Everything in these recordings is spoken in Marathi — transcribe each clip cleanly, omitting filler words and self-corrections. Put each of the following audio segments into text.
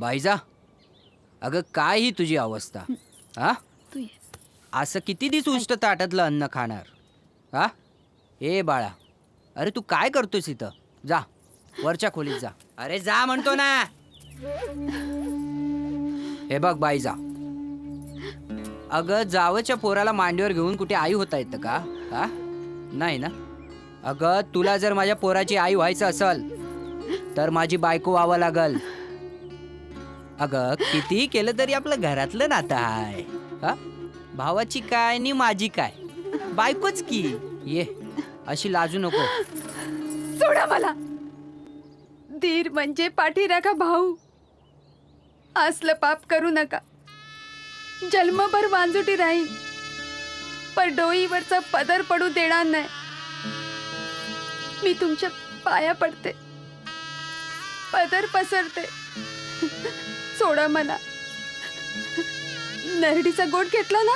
बाईजा, अगं काय ही तुझी अवस्था? हा, तू ये. असं किती दिवस उष्ट ताटातलं अन्न खाणार? हा, ए बाळा, अरे तू काय करतोस इथं? जा वरच्या खोलीत जा. अरे जा म्हणतो ना. हे बघ बाईजा, अगं जावच्या पोराला मांडीवर घेऊन कुठे आई होता येतं का? हा, नाही ना. अगं तुला जर माझ्या पोराची आई व्हायचं असेल तर माझी बायको व्हावं लागल. अगं कितीही केलं तरी आपलं घरातलं नातं आहे. हा, भावाची काय आणि माझी काय, बायकोच की. ये, अशी लाजू नको. सोडा मला. धीर म्हणजे पाठीराखा भाऊ. असलं पाप करू नका. जन्मभर वांजुटी राहीन, पण डोईवरचा पदर पडू देणार नाही. मी तुमच्या पाया पडते, पदर पसरते. सोडा मला. नरडीचा गोठ घेतला ना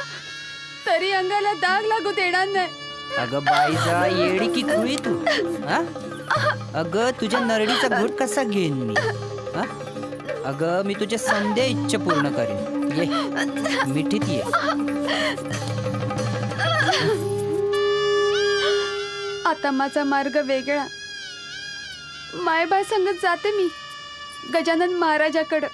तरी अंगाला दाग लागू देणार नाही. अगं बाईजा, येडी की खुळी तू? हा, अगं तुझ्या नरडीचा घोट कसा घेईन मी? हा, अगं मी तुझ्या संध्या इच्छा पूर्ण करीन. ये मिठीत ये. आता माझा मार्ग वेगळा. मायबाय संगत जाते मी गजानन महाराजाकडं.